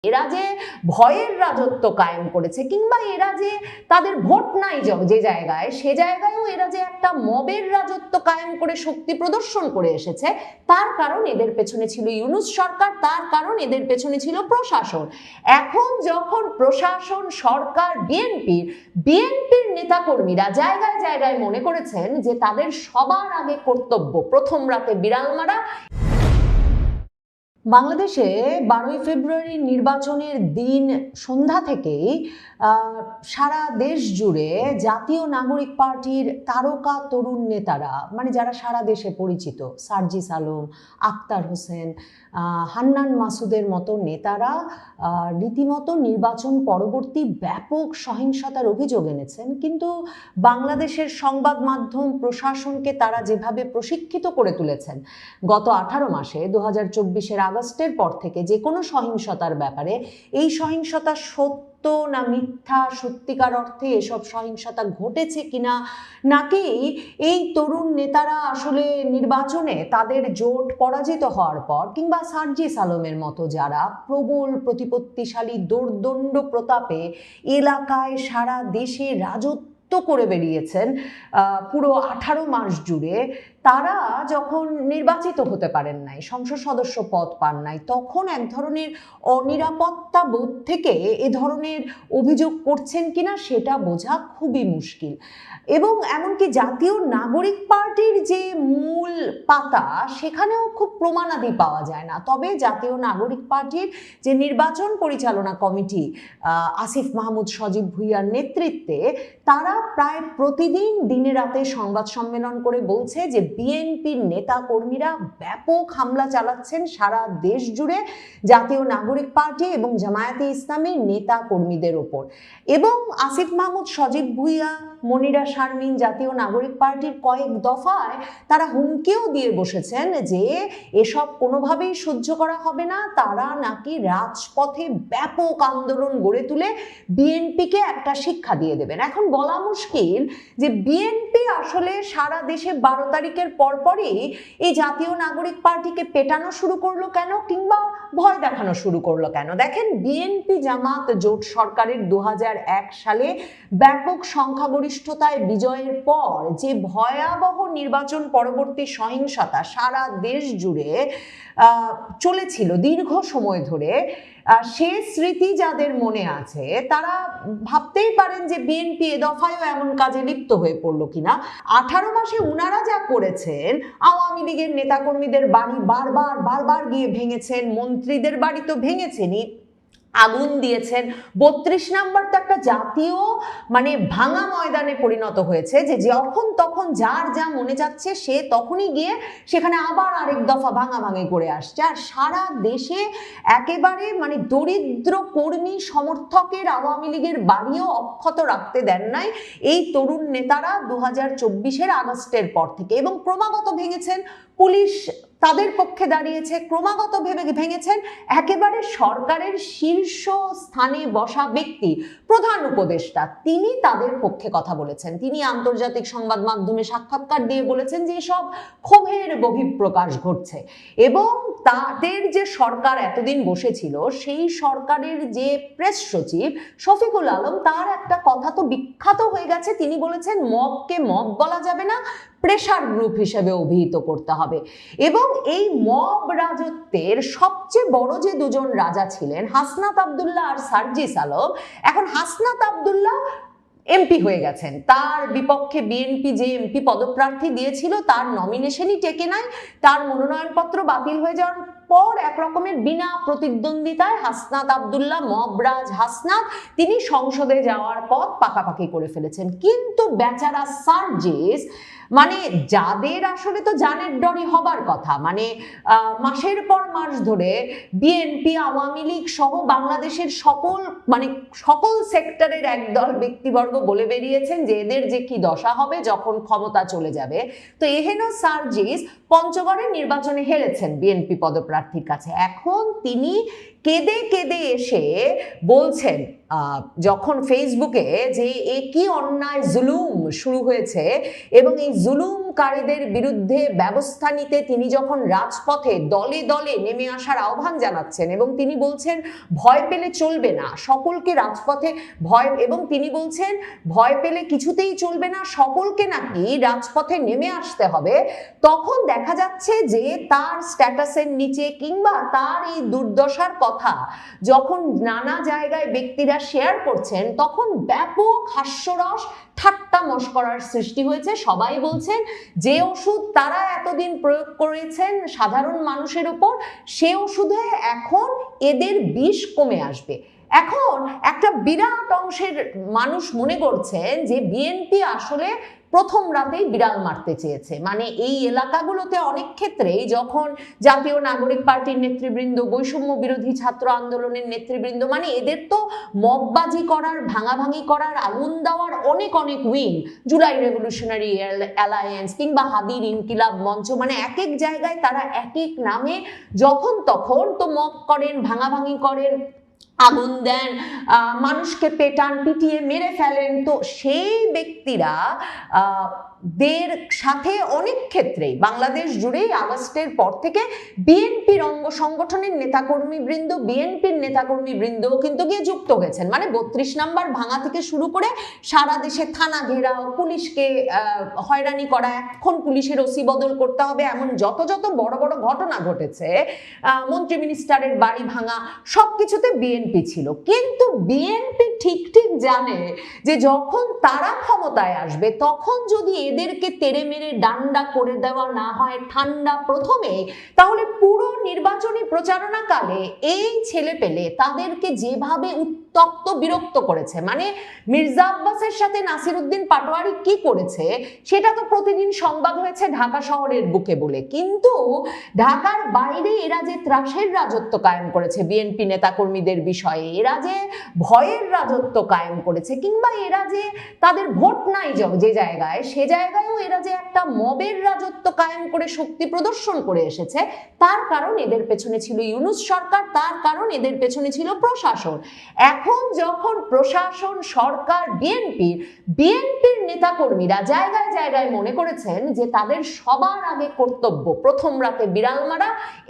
এরা যে ভয়ের রাজত্ব কায়েম করেছে কিংবা এরা যে তাদের ভোট নাই যে জায়গায় সে জায়গায়ও এরা যে একটা মবের রাজত্ব কায়েম করে শক্তি প্রদর্শন করে এসেছে, তার কারণ এদের পেছনে ছিল ইউনূস সরকার, তার কারণ এদের পেছনে ছিল প্রশাসন। এখন যখন প্রশাসন, সরকার, বিএনপির নেতাকর্মীরা জায়গায় জায়গায় মনে করেছেন যে তাদের সবার আগে কর্তব্য প্রথম রাতে বিড়াল মারা। বাংলাদেশে 12ই ফেব্রুয়ারি নির্বাচনের দিন সন্ধ্যা থেকেই সারা দেশ জুড়ে জাতীয় নাগরিক পার্টির তারকা তরুণ নেতারা, মানে যারা সারা দেশে পরিচিত, সার্জিস আলম, আক্তার হোসেন, হান্নান মাসুদের মতো নেতারা রীতিমতো নির্বাচন পরবর্তী ব্যাপক সহিংসতার অভিযোগ এনেছেন। কিন্তু বাংলাদেশের সংবাদ মাধ্যম, প্রশাসনকে তারা যেভাবে প্রশিক্ষিত করে তুলেছেন গত 18 মাসে 2024-এর আগস্টের পর থেকে যে কোনো সহিংসতার ব্যাপারে, এই সহিংসতা সত্য না মিথ্যা, সত্যিকার অর্থে এসব সহিংসতা ঘটেছে কিনা, নাকি এই তরুণ নেতারা আসলে নির্বাচনে তাদের জোট পরাজিত হওয়ার পর কিংবা সার্জিস আলমের মতো যারা প্রবল প্রতিপত্তিশালী দোর্দণ্ড প্রতাপে এলাকায় সারা দেশে রাজত্ব করে বেরিয়েছেন পুরো 18 মাস জুড়ে, তারা যখন নির্বাচিত হতে পারেন নাই, সংসদ সদস্য পদ পান নাই, তখন এক ধরনের অনিরাপত্তা বোধ থেকে এ ধরনের অভিযোগ করছেন কিনা সেটা বোঝা খুবই মুশকিল। এবং এমনকি জাতীয় নাগরিক পার্টির যে মূল পাতা, সেখানেও খুব প্রমাণাদি পাওয়া যায় না। তবে জাতীয় নাগরিক পার্টির যে নির্বাচন পরিচালনা কমিটি, আসিফ মাহমুদ সজীব ভুঁইয়ার নেতৃত্বে, তারা প্রায় প্রতিদিন দিনে রাতে সংবাদ সম্মেলন করে বলছে যে বিএনপির নেতা কর্মীরা ব্যাপক হামলা চালাচ্ছেন সারা দেশ জুড়ে জাতীয় নাগরিক পার্টি এবং জামায়াতে ইসলামীর নেতা কর্মীদের ওপর। এবং আসিফ মাহমুদ সজীব ভুঁইয়া, মনিরা শারমিন, জাতীয় নাগরিক পার্টির কয়েক দফায় তারা হুমকিও দিয়ে বসেছেন যে এসব কোনোভাবেই সহ্য করা হবে না। তারা নাকি রাজপথে ব্যাপক আন্দোলন গড়ে তুলে বিএনপিকে একটা শিক্ষা দিয়ে দেবেন। এখন বলা মুশকিল যে বিএনপি আসলে সারা দেশে 12 তারিখের পরপরই এই জাতীয় নাগরিক পার্টিকে পেটানো শুরু করলো কেন, কিংবা ভয় দেখানো শুরু করলো কেন? দেখেন, বিএনপি জামাত জোট সরকারের 2001 সালে ব্যাপক সংখ্যাগরিষ্ঠতায় বিজয়ের পর যে ভয়াবহ নির্বাচন পরবর্তী সহিংসতা সারা দেশ জুড়ে চলেছিল দীর্ঘ সময় ধরে, সে স্মৃতি যাদের মনে আছে তারা ভাবতেই পারেন যে বিএনপি এ দফায়ও এমন কাজে লিপ্ত হয়ে পড়লো কিনা। 18 মাসে উনারা যা করেছেন, আওয়ামী লীগের নেতাকর্মীদের বাড়ি বারবার গিয়ে ভেঙেছেন, মন্ত্রীদের বাড়ি তো ভেঙেছেনই, আগুন দিয়েছেন। 32 নাম্বার তো একটা জাতীয় ভাঙা ময়দানে পরিণত হয়েছে, যে যখন তখন যার যা মনে যাচ্ছে সে তখনই গিয়ে সেখানে আবার আরেক দফা ভাঙাভাঙি করে আসছে। আর সারা দেশে একেবারে দরিদ্র কর্মী সমর্থকের আওয়ামী লীগের বাড়িও অক্ষত রাখতে দেন নাই এই তরুণ নেতারা 2024-এর আগস্টের পর থেকে, এবং ক্রমাগত ভেঙেছেন। পুলিশ তাদের পক্ষে দাঁড়িয়েছে, ক্রমাগত ভেঙেছেন। একেবারে সরকারের শীর্ষ স্থানে বসা ব্যক্তি, প্রধান উপদেষ্টা, তিনি তাদের পক্ষে কথা বলেছেন। তিনি আন্তর্জাতিক সংবাদ মাধ্যমে সাক্ষাৎকার দিয়ে বলেছেন যে সব ক্ষোভের বহিঃপ্রকাশ ঘটছে, এবং তাদের যে সরকার এতদিন বসেছিল সেই সরকারের যে প্রেস সচিব শফিকুল আলম, তার একটা কথা তো বিখ্যাত হয়ে গেছে। তিনি বলেছেন মবকে মব বলা যাবে না, প্রেসার গ্রুপ হিসেবে অভিহিত করতে হবে। এবং এই মব রাজত্বের সবচেয়ে বড় যে দুজন রাজা ছিলেন, হাসনাত আব্দুল্লাহ আর সার্জিস আলম, এখন হাসনাত আব্দুল্লাহ এমপি হয়ে গেছেন। তার বিপক্ষে বিএনপি যে এমপি পদপ্রার্থী দিয়েছিল তার নমিনেশনই টেকে নাই, তার মনোনয়নপত্র বাতিল হয়ে যাওয়ার পর এক রকমের বিনা প্রতিদ্বন্দ্বিতায় হাসনাত আব্দুল্লাহ, মবরাজ হাসনাত, তিনি সংসদে যাওয়ার পথ পাকাপাকি করে ফেলেছেন। কিন্তু বেচারা সার্জিস, যাদের আসলে তো জানের ডরি হবার কথা, মাসের পর মাস ধরে বিএনপি, আওয়ামী লীগ সহ বাংলাদেশের সকল সেক্টরের একদল ব্যক্তিবর্গ বলে বেরিয়েছেন যে এদের যে কি দশা হবে যখন ক্ষমতা চলে যাবে। তো এহেন সার্জিস পঞ্চগড়ের নির্বাচনে হেরেছেন বিএনপি পদপ্রার্থীর কাছে। এখন তিনি কেঁদে কেঁদে এসে বলছেন যখন ফেসবুকে যে একই অন্যায় জুলুম শুরু হয়েছে এবং এই জুলুমকারীদের বিরুদ্ধে ব্যবস্থা নিতে তিনি যখন রাজপথে দলে দলে নেমে আসার আহ্বান জানাচ্ছেন এবং তিনি বলছেন ভয় পেলে চলবে না, সকলকে রাজপথে এবং তিনি বলছেন ভয় পেলে কিছুতেই চলবে না, সকলকে নাকি রাজপথে নেমে আসতে হবে, তখন দেখা যাচ্ছে যে তার স্ট্যাটাসের নিচে কিংবা তার এই দুর্দশার কথা যখন নানা জায়গায় ব্যক্তিরা শেয়ার করছেন তখন ব্যাপক হাস্যরস ঠাট্টা মশকরার সৃষ্টি হয়েছে। সবাই বলছেন যে ওষুধ তারা এতদিন প্রয়োগ করেছেন সাধারণ মানুষের উপর, সে ওষুধে এখন এদের বিষ কমে আসবে। এখন একটা বিরাট অংশের মানুষ মনে করছেন যে বিএনপি আসলে প্রথম রাতেই বিড়াল মারতে চেয়েছে। মানে এই এলাকাগুলোতে অনেক ক্ষেত্রেই যখন জাতীয় নাগরিক পার্টির নেতৃবৃন্দ, বৈষম্য বিরোধী ছাত্র আন্দোলনের নেতৃবৃন্দ, মানে এদের তো মববাজি করার, ভাঙাভাঙি করার, আগুন দেওয়ার অনেক অনেক উইং, জুলাই রেভলিউশনারি অ্যালায়েন্স কিংবা হাদির ইনকিলাব মঞ্চ, মানে এক এক জায়গায় তারা এক এক নামে যখন তখন তো মব করেন, ভাঙাভাঙি করেন, আগুন দেন, মানুষকে পেটান, পিটিয়ে মেরে ফেলেন। তো সেই ব্যক্তিরা দের সাথে অনেক ক্ষেত্রেই বাংলাদেশ জুড়েই আগস্টের পর থেকে বিএনপির অঙ্গ সংগঠনের নেতাকর্মীবৃন্দ, বিএনপির নেতাকর্মীবৃন্দও কিন্তু গিয়ে যুক্ত হয়েছেন। মানে 32 নম্বর ভাঙা থেকে শুরু করে সারা দেশে থানা ঘেরাও, পুলিশকে হয়রানি করা, এখন পুলিশের ওসি বদল করতে হবে, এমন যত যত বড় বড় ঘটনা ঘটেছে, মন্ত্রী মিনিস্টারের বাড়ি ভাঙা, সবকিছুতে বিএনপি ছিল। কিন্তু বিএনপি ঠিক ঠিক জানে যে যখন তারা ক্ষমতায় আসবে তখন যদি এদেরকে তেড়ে মেরে ডান্ডা করে দেওয়া না হয় ঠান্ডা প্রথমে, তাহলে পুরো নির্বাচনী প্রচারণাকালে এই ছেলে পেলে তাদেরকে যেভাবে উত্তপ্ত বিরক্ত করেছে, মানে মির্জা আব্বাসের সাথে নাসিরউদ্দিন পাটোয়ারি কি করেছে সেটা তো প্রতিদিন সংবাদ হয়েছে ঢাকা শহরের বুকে বলে, কিন্তু ঢাকার বাইরে এরা যে ত্রাসের রাজত্ব কায়েম করেছে বিএনপি নেতাকর্মীদের বিষয়ে, এরা যে ভয়ের রাজত্ব কায়েম করেছে, কিংবা এরা যে তাদের ভোট নাই যে জায়গায়, সে জায়গায়ও এরা যে একটা মবের রাজত্ব কায়েম করে শক্তি প্রদর্শন করে এসেছে, তার কারণ এদের পেছনে ছিল ইউনূস সরকার, তার কারণ এদের পেছনে ছিল প্রশাসন। এখন যখন প্রশাসন, সরকার, বিএনপির নেতাকর্মীরা জায়গায় জায়গায় মনে করেছেন যে তাদের সবার আগে কর্তব্য প্রথম রাতে বিড়াল মারা,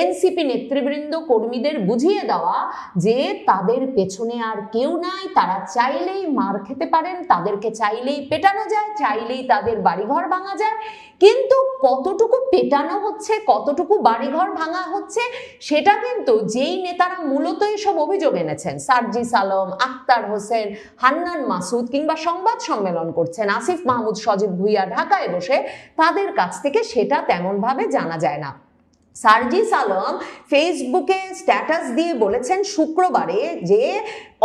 এনসিপি নেতৃবৃন্দ কর্মীদের বুঝিয়ে দেওয়া যে তাদের পেছনে আর কেউ নাই, তারা চাইলেই মার খেতে পারেন, তাদেরকে চাইলেই পেটানো যায়, চাইলেই তাদের বাড়িঘর ভাঙা যায়। কিন্তু কতটুকু পেটানো হচ্ছে, কতটুকু বাড়িঘর ভাঙা হচ্ছে, সেটা কিন্তু যেই নেতারা মূলত এসব অভিযোগ এনেছেন, সার্জিস আলম, আক্তার হোসেন, হান্নান মাসুদ, কিংবা সংবাদ সম্মেলন করছেন আসিফ মাহমুদ সজীব ভুইয়া ঢাকায় বসে, তাদের কাছ থেকে সেটা তেমন ভাবে জানা যায় না। সার্জিস আলম ফেসবুকে স্ট্যাটাস দিয়ে বলেছেন শুক্রবারে যে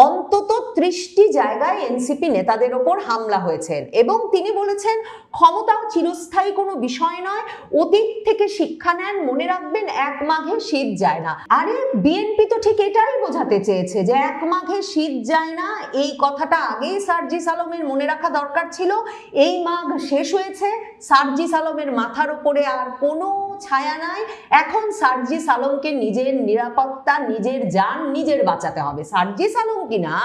অন্তত 30টি জায়গায় এনসিপি নেতাদের ওপর হামলা হয়েছে এবং তিনি বলেছেন ক্ষমতা চিরস্থায়ী কোনো বিষয় নয়, অতীত থেকে শিক্ষা নেন, মনে রাখবেন 1 মাঘে শীত যায় না। আরে বিএনপি তো ঠিক এটাই বোঝাতে চেয়েছে যে 1 মাঘে শীত যায় না, এই কথাটা আগেই সার্জিস আলমের মনে রাখা দরকার ছিল। এই মাঘ শেষ হয়েছে, সার্জিস আলমের মাথার উপরে আর কোনো ছায়া নাই, এখন সার্জিস আলমকে নিজের নিরাপত্তা, নিজের জান নিজের বাঁচাতে হবে। সার্জিস আলম কিনা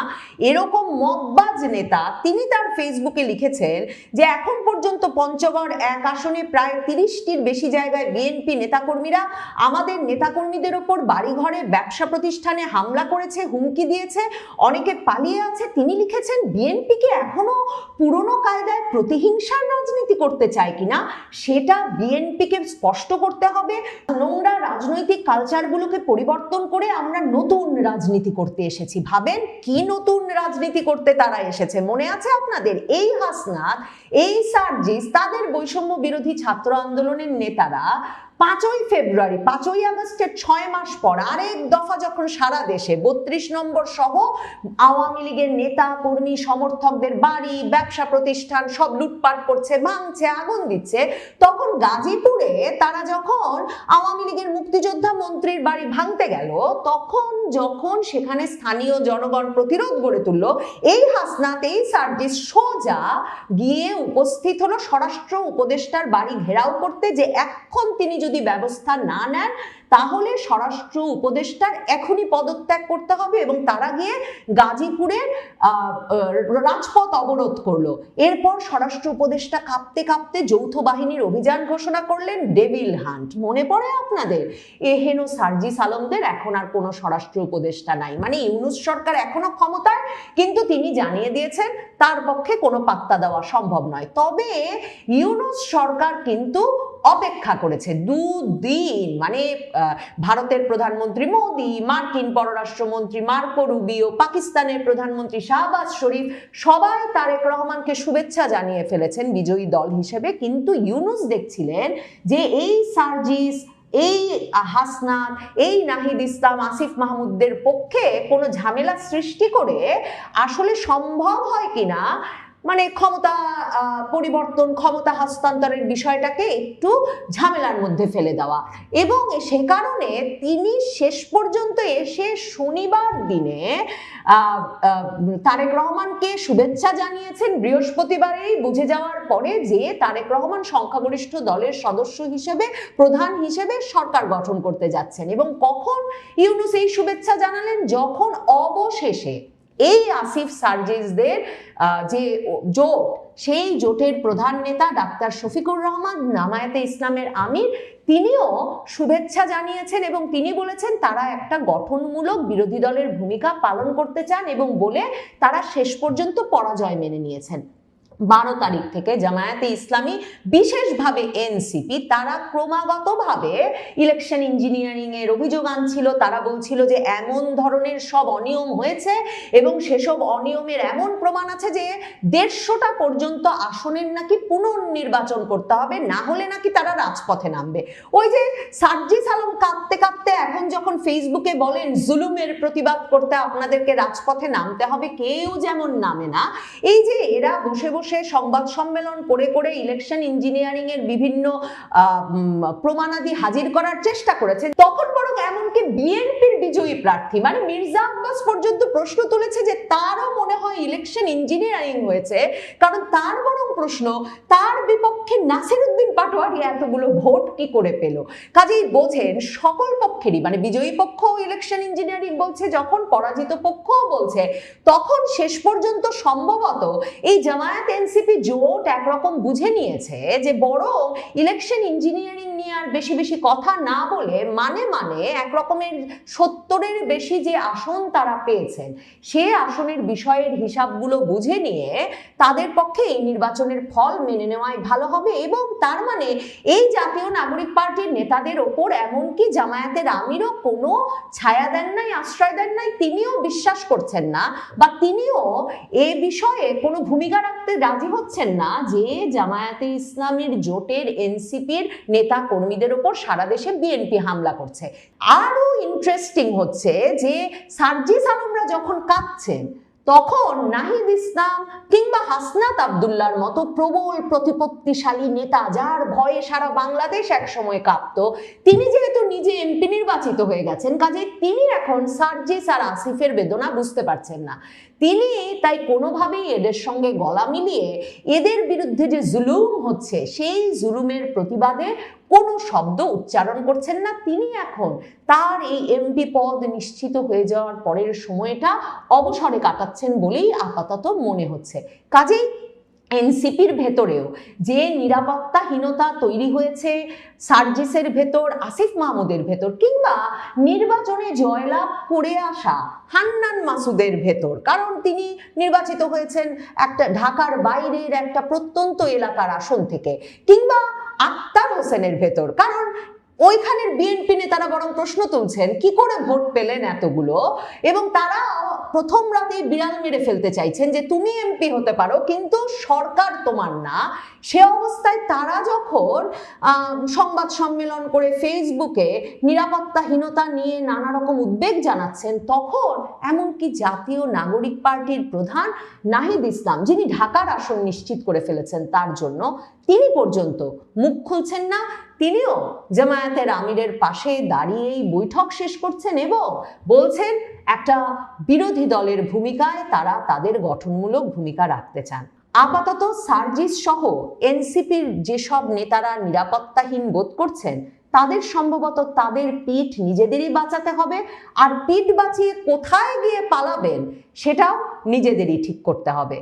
এরকম মববাজ নেতা, তিনি তার ফেসবুকে লিখেছেন যে এখন পর্যন্ত পঞ্চগড় 1 আসনে প্রায় 30টির বেশি জায়গায় বিএনপি নেতাকর্মীরা আমাদের নেতাকর্মীদের ওপর বাড়িঘরে, ব্যবসা প্রতিষ্ঠানে হামলা করেছে, হুমকি দিয়েছে, অনেকে পালিয়ে আছে। তিনি লিখেছেন বিএনপিকে এখনো পুরনো কায়দায় প্রতিহিংসার রাজনীতি করতে চায় কিনা সেটা বিএনপিকে স্পষ্ট করতে হবে। নোংরা রাজনৈতিক কালচারগুলোকে পরিবর্তন করে আমরা নতুন রাজনীতি করতে এসেছি। ভাবেন কি নতুন রাজনীতি করতে তারা এসেছে? মনে আছে আপনাদের? এই হাসনাত, এই সার্জিস, তাদের বৈষম্য বিরোধী ছাত্র আন্দোলনের নেতারা 5ই ফেব্রুয়ারি, 5ই আগস্টের 6 মাস পর আরেক দফা যখন সারা দেশে 32 নম্বর সহ আওয়ামী লীগের নেতা কর্মী সমর্থকদের বাড়ি, ব্যবসা প্রতিষ্ঠান সব লুটপাট করছে, ভাঙছে, আগুন দিচ্ছে, তখন গাজীপুরে তারা যখন আওয়ামী লীগের মুক্তিযোদ্ধা মন্ত্রীর বাড়ি ভাঙতে গেল, তখন যখন সেখানে স্থানীয় জনগণ প্রতিরোধ গড়ে তুলল, এই হাসনাত, এই সার্জিস সোজা গিয়ে উপস্থিত হলো স্বরাষ্ট্র উপদেষ্টার বাড়ি ঘেরাও করতে, যে এখন তিনি যদি যদি ব্যবস্থা না নেন তাহলে স্বরাষ্ট্র উপদেষ্টার এখনই পদত্যাগ করতে হবে, এবং তারা গিয়ে গাজীপুরের রাজপথ অবরোধ করলো। এরপর স্বরাষ্ট্র উপদেষ্টা কাঁপতে কাঁপতে যৌথ বাহিনীর অভিযান ঘোষণা করলেন, ডেভিল হান্ট। মনে পড়ে আপনাদের? এহেন সার্জিস আলমদের এখন আর কোনো স্বরাষ্ট্র উপদেষ্টা নাই, মানে ইউনূস সরকার এখনো ক্ষমতায়, কিন্তু তিনি জানিয়ে দিয়েছেন তার পক্ষে কোনো পাত্তা দেওয়া সম্ভব নয়। তবে ইউনূস সরকার কিন্তু অপেক্ষা করেছে দুদিন, মানে ভারতের প্রধানমন্ত্রী মোদি, মার্কিন পররাষ্ট্রমন্ত্রী মার্কো রুবিও, পাকিস্তানের প্রধানমন্ত্রী শাহবাজ শরীফ সবাই তারেক রহমানকে শুভেচ্ছা জানিয়ে ফেলেছেন বিজয়ী দল হিসেবে। কিন্তু ইউনূস দেখছিলেন যে এই সার্জিস, এই হাসনাত, এই নাহিদ ইসলাম, আসিফ মাহমুদদের পক্ষে কোনো ঝামেলা সৃষ্টি করে আসলে সম্ভব হয় কিনা, মানে ক্ষমতা পরিবর্তন, ক্ষমতা হস্তান্তরের বিষয়টাকে একটু ঝামেলার মধ্যে ফেলে দেওয়া। এবং সে কারণে তিনি শেষ পর্যন্ত এসে শনিবার দিনে তারেক রহমানকে শুভেচ্ছা জানিয়েছেন বৃহস্পতিবারেই, বুঝে যাওয়ার পরে যে তারেক রহমান সংখ্যাগরিষ্ঠ দলের সদস্য হিসেবে, প্রধান হিসেবে সরকার গঠন করতে যাচ্ছেন। এবং কখন ইউনূস এই শুভেচ্ছা জানালেন? যখন অবশেষে এই আসিফ সার্জিসদের যে জোট, সেই জোটের প্রধান নেতা ডাক্তার শফিকুর রহমান, জামায়াতে ইসলামের আমির, তিনিও শুভেচ্ছা জানিয়েছেন এবং তিনি বলেছেন তারা একটা গঠনমূলক বিরোধী দলের ভূমিকা পালন করতে চান, এবং বলে তারা শেষ পর্যন্ত পরাজয় মেনে নিয়েছেন। 12 তারিখ থেকে জামায়াতে ইসলামী, বিশেষভাবে এনসিপি, তারা ক্রমাগতভাবে ইলেকশন ইঞ্জিনিয়ারিং এর অভিযোগ আনছিল। তারা বলছিল যে এমন ধরনের সব অনিয়ম হয়েছে এবং সেসব অনিয়মের এমন প্রমাণ আছে যে 150টা পর্যন্ত আসনের নাকি পুনর্নির্বাচন করতে হবে, না হলে নাকি তারা রাজপথে নামবে। ওই যে সার্জিস আলম কাঁদতে কাঁদতে এখন যখন ফেসবুকে বলেন জুলুমের প্রতিবাদ করতে আপনাদেরকে রাজপথে নামতে হবে, কেউ যেমন নামে না। এই যে এরা বসে বসে সংবাদ সম্মেলন করে করে ইলেকশন ইঞ্জিনিয়ারিং এর বিভিন্ন প্রমাণাদি হাজির করার চেষ্টা করেছে, তখন বরং এমনকি বিএনপির বিজয়ী প্রার্থী মানে মির্জা আব্বাস পর্যন্ত প্রশ্ন তুলেছে যে তারও মনে হয় ইলেকশন ইঞ্জিনিয়ারিং হয়েছে, কারণ তার বরং প্রশ্ন তার বিপক্ষে নাসিরউদ্দিন পাটোয়ারি এতগুলো ভোট কি করে পেল। কাজেই বোঝেন সকল পক্ষেরই, মানে বিজয়ী পক্ষ ইলেকশন ইঞ্জিনিয়ারিং বলছে, যখন পরাজিত পক্ষও বলছে, তখন শেষ পর্যন্ত সম্ভবত এই জামায়াত এনসিপি জোট একরকম বুঝে নিয়েছে যে বরং ইলেকশন ইঞ্জিনিয়ারিং নিয়ে আর বেশি বেশি কথা না বলে মানে একরকমের 70-এর বেশি যে আসন তারা পেয়েছেন, সে আসনের বিষয়ের হিসাবগুলো বুঝে নিয়ে তাদের পক্ষে এই নির্বাচনের ফল মেনে নেওয়াই ভালো হবে। এবং তার মানে এই জাতীয় নাগরিক পার্টির নেতাদের ওপর এমনকি জামায়াতের আমিরও কোনো ছায়া দেন নাই, আশ্রয় দেন নাই, তিনিও বিশ্বাস করছেন না বা তিনিও এ বিষয়ে কোনো ভূমিকা রাখতে রাজি হচ্ছেন না যে জামায়াতে ইসলামীর জোটের এনসিপির নেতা কর্মীদের উপর সারা দেশে বিএনপি হামলা করছে। আরো ইন্টারেস্টিং হচ্ছে যে সার্জিস আলমরা যখন কাঁদছেন, তখন নাহিদ ইসলাম কিংবা হাসনাত আব্দুল্লাহর মতো প্রবল প্রতিপত্তিশালী নেতা, যার ভয়ে সারা বাংলাদেশ একসময় কাঁপত, তিনি যেহেতু নিজে এমপি নির্বাচিত হয়ে গেছেন, কাজে তিনি এখন সার্জিস আর আসিফের বেদনা বুঝতে পারছেন না। তিনি তাই কোনোভাবেই এদের সঙ্গে গলা মিলিয়ে এদের বিরুদ্ধে যে জুলুম হচ্ছে সেই জুলুমের প্রতিবাদে কোনো শব্দ উচ্চারণ করছেন না। তিনি এখন তার এই এমপি পদ নিশ্চিত হয়ে যাওয়ার পরের সময়টা অবসরে কাটাচ্ছেন বলেই আপাতত মনে হচ্ছে। কাজেই এনসিপির ভেতরেও যে নিরাপত্তাহীনতা তৈরি হয়েছে সার্জিসের ভেতর, আসিফ মাহমুদের ভেতর, কিংবা নির্বাচনে জয়লাভ করে আসা হান্নান মাসুদের ভেতর, কারণ তিনি নির্বাচিত হয়েছেন একটা ঢাকার বাইরের একটা প্রত্যন্ত এলাকার আসন থেকে, কিংবা আক্তার হোসেনের ভেতর, কারণ ওইখানের বিএনপি নেতারা বরং প্রশ্ন তুলছেন কি করে ভোট পেলেন এতগুলো, এবং তারা প্রথম রাতেই বিড়াল মেরে ফেলতে চাইছেন যে তুমি এমপি হতে পারো কিন্তু সরকার তোমার না। সে অবস্থায় তারা যখন সংবাদ সম্মেলন করে ফেসবুকে নিরাপত্তাহীনতা নিয়ে নানা রকম উদ্বেগ জানাচ্ছেন, তখন এমনকি জাতীয় নাগরিক পার্টির প্রধান নাহিদ ইসলাম, যিনি ঢাকার আসন নিশ্চিত করে ফেলেছেন তার জন্য, তিনি পর্যন্ত মুখ খুলছেন না। তিনিও জামায়াতের আমিরের পাশে দাঁড়িয়েই বৈঠক শেষ করছেন এবং বলছেন একটা বিরোধী দলের ভূমিকায় তারা তাদের গঠনমূলক ভূমিকা রাখতে চান। আপাতত সার্জিস সহ এনসিপির যেসব নেতারা নিরাপত্তাহীন বোধ করছেন, তাদের সম্ভবত তাদের পিঠ নিজেদেরই বাঁচাতে হবে, আর পিঠ বাঁচিয়ে কোথায় গিয়ে পালাবেন সেটাও নিজেদেরই ঠিক করতে হবে।